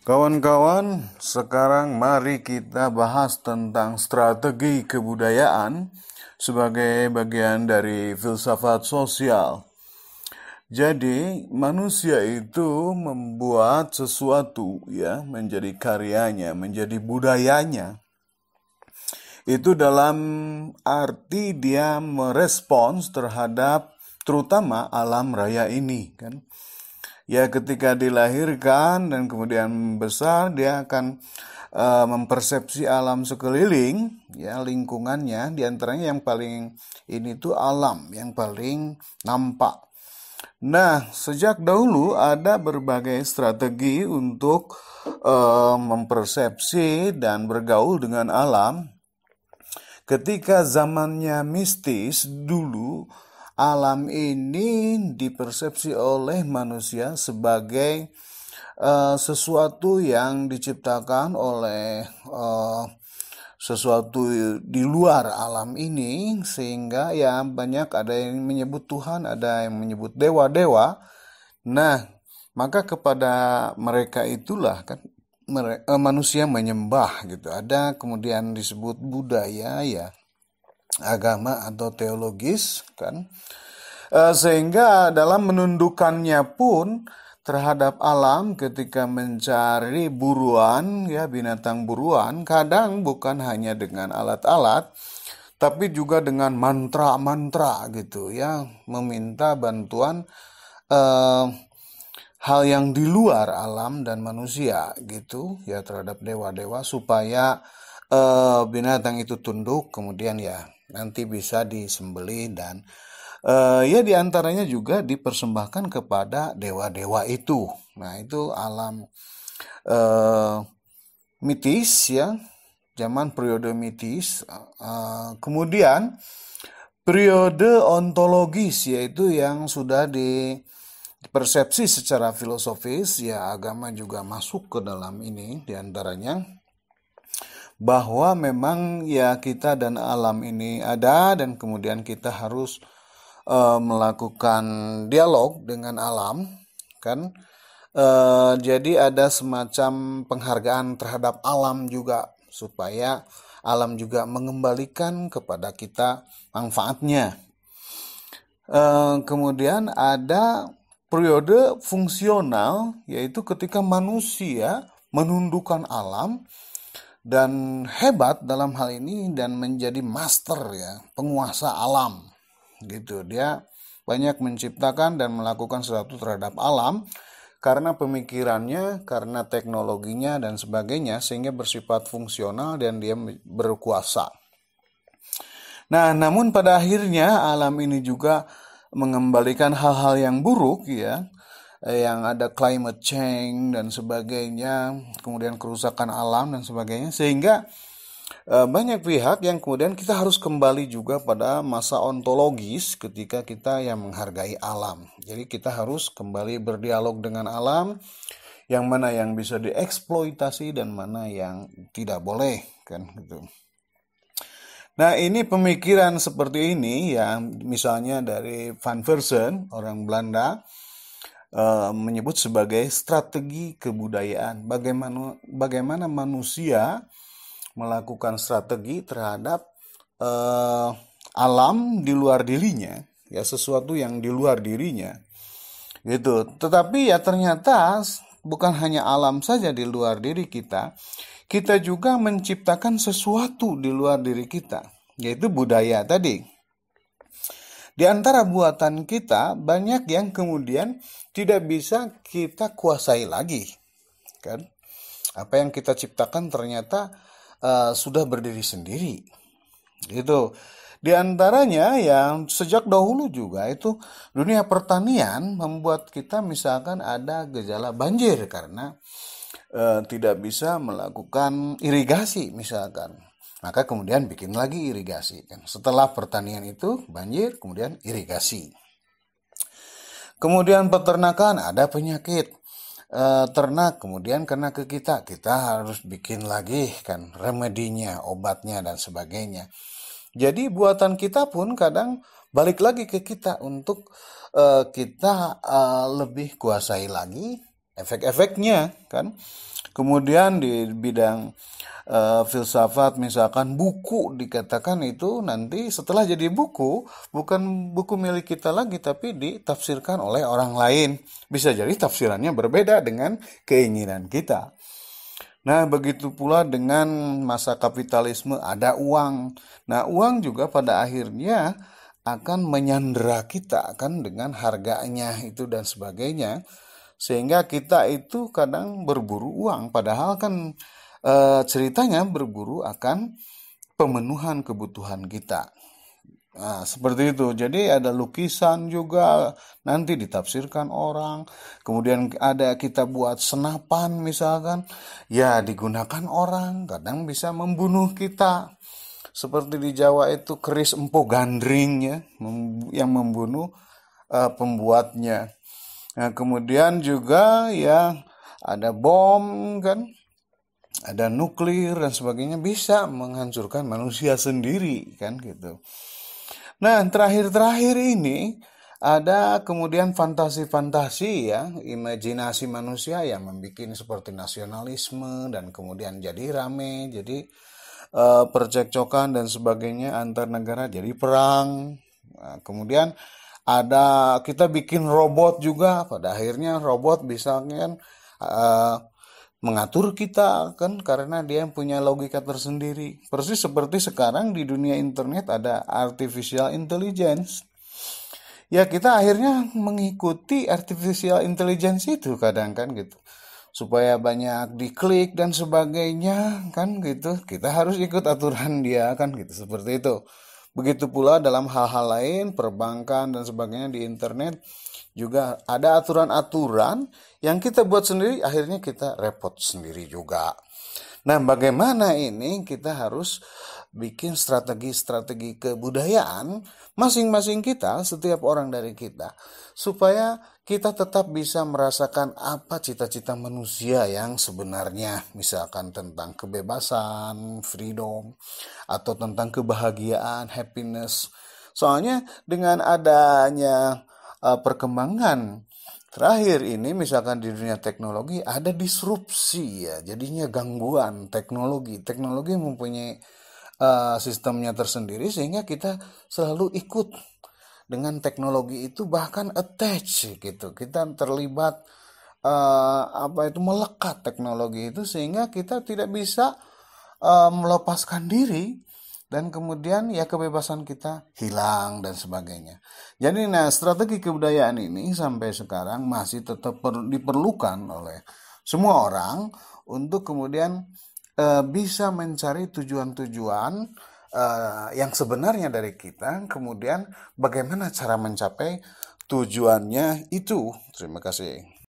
Kawan-kawan, sekarang mari kita bahas tentang strategi kebudayaan sebagai bagian dari filsafat sosial. Jadi, manusia itu membuat sesuatu menjadi karyanya, menjadi budayanya. Itu dalam arti dia merespons terhadap terutama alam raya ini, kan? Ya, ketika dilahirkan dan kemudian besar, dia akan mempersepsi alam sekeliling, ya, lingkungannya. Diantaranya yang paling ini tuh alam yang paling nampak. Nah, sejak dahulu ada berbagai strategi untuk mempersepsi dan bergaul dengan alam. Ketika zamannya mistis dulu, alam ini dipersepsi oleh manusia sebagai sesuatu yang diciptakan oleh sesuatu di luar alam ini, sehingga ya banyak ada yang menyebut Tuhan, ada yang menyebut dewa-dewa. Nah, maka kepada mereka itulah kan manusia menyembah gitu. Ada kemudian disebut budaya, ya, agama atau teologis, kan, sehingga dalam menundukkannya pun terhadap alam ketika mencari buruan, ya, binatang buruan, kadang bukan hanya dengan alat-alat tapi juga dengan mantra-mantra gitu, ya, meminta bantuan hal yang di luar alam dan manusia gitu, ya, terhadap dewa-dewa supaya binatang itu tunduk, kemudian ya nanti bisa disembelih dan ya diantaranya juga dipersembahkan kepada dewa-dewa itu. Nah, itu alam mitis, ya, zaman periode mitis. Kemudian periode ontologis, yaitu yang sudah dipersepsi secara filosofis, ya, agama juga masuk ke dalam ini diantaranya, bahwa memang ya kita dan alam ini ada dan kemudian kita harus melakukan dialog dengan alam, kan? Jadi ada semacam penghargaan terhadap alam juga supaya alam juga mengembalikan kepada kita manfaatnya. Kemudian ada periode fungsional, yaitu ketika manusia menundukkan alam dan hebat dalam hal ini dan menjadi master, ya, penguasa alam gitu. Dia banyak menciptakan dan melakukan sesuatu terhadap alam karena pemikirannya, karena teknologinya dan sebagainya, sehingga bersifat fungsional dan dia berkuasa. Nah, namun pada akhirnya alam ini juga mengembalikan hal-hal yang buruk, ya, yang ada climate change dan sebagainya, kemudian kerusakan alam dan sebagainya, sehingga banyak pihak yang kemudian kita harus kembali juga pada masa ontologis ketika kita yang menghargai alam. Jadi kita harus kembali berdialog dengan alam, yang mana yang bisa dieksploitasi dan mana yang tidak boleh, kan gitu. Nah, ini pemikiran seperti ini yang misalnya dari Van Versen, orang Belanda, menyebut sebagai strategi kebudayaan. Bagaimana manusia melakukan strategi terhadap alam di luar dirinya, ya, sesuatu yang di luar dirinya gitu. Tetapi ya ternyata bukan hanya alam saja di luar diri kita, kita juga menciptakan sesuatu di luar diri kita, yaitu budaya tadi. Di antara buatan kita, banyak yang kemudian tidak bisa kita kuasai lagi, kan? Apa yang kita ciptakan ternyata sudah berdiri sendiri, gitu. Di antaranya yang sejak dahulu juga itu dunia pertanian membuat kita misalkan ada gejala banjir karena tidak bisa melakukan irigasi misalkan. Maka kemudian bikin lagi irigasi, kan. Setelah pertanian itu banjir, kemudian irigasi. Kemudian peternakan, ada penyakit ternak, kemudian kena ke kita harus bikin lagi, kan, remedinya, obatnya dan sebagainya. Jadi buatan kita pun kadang balik lagi ke kita untuk kita lebih kuasai lagi efek-efeknya, kan. Kemudian di bidang filsafat, misalkan buku dikatakan itu nanti setelah jadi buku, bukan buku milik kita lagi, tapi ditafsirkan oleh orang lain. Bisa jadi tafsirannya berbeda dengan keinginan kita. Nah, begitu pula dengan masa kapitalisme, ada uang. Nah, uang juga pada akhirnya akan menyandera kita kan dengan harganya itu dan sebagainya. Sehingga kita itu kadang berburu uang, padahal kan ceritanya berburu akan pemenuhan kebutuhan kita. Nah, seperti itu. Jadi ada lukisan juga nanti ditafsirkan orang. Kemudian ada kita buat senapan misalkan, ya digunakan orang, kadang bisa membunuh kita. Seperti di Jawa itu keris empo gandring ya, yang membunuh pembuatnya. Nah, kemudian juga ya ada bom kan, ada nuklir dan sebagainya, bisa menghancurkan manusia sendiri kan gitu. Nah, terakhir-terakhir ini ada kemudian fantasi-fantasi ya, imajinasi manusia yang membuat seperti nasionalisme dan kemudian jadi rame, jadi percekcokan dan sebagainya antar negara, jadi perang. Nah, kemudian ada kita bikin robot juga, pada akhirnya robot bisa kan mengatur kita kan karena dia punya logika tersendiri. Persis seperti sekarang di dunia internet ada artificial intelligence. Ya kita akhirnya mengikuti artificial intelligence itu kadang kan gitu. Supaya banyak diklik dan sebagainya kan gitu. Kita harus ikut aturan dia kan gitu, seperti itu. Begitu pula dalam hal-hal lain, perbankan dan sebagainya di internet juga ada aturan-aturan yang kita buat sendiri, akhirnya kita repot sendiri juga. Nah, bagaimana ini kita harus bikin strategi-strategi kebudayaan masing-masing kita, setiap orang dari kita, supaya kita tetap bisa merasakan apa cita-cita manusia yang sebenarnya, misalkan tentang kebebasan, freedom, atau tentang kebahagiaan, happiness. Soalnya dengan adanya perkembangan terakhir ini, misalkan di dunia teknologi ada disrupsi ya, jadinya gangguan teknologi mempunyai sistemnya tersendiri, sehingga kita selalu ikut dengan teknologi itu, bahkan attach gitu, kita terlibat melekat teknologi itu, sehingga kita tidak bisa melepaskan diri, dan kemudian ya kebebasan kita hilang dan sebagainya. Jadi strategi kebudayaan ini sampai sekarang masih tetap diperlukan oleh semua orang untuk kemudian bisa mencari tujuan-tujuan yang sebenarnya dari kita, kemudian bagaimana cara mencapai tujuannya itu. Terima kasih.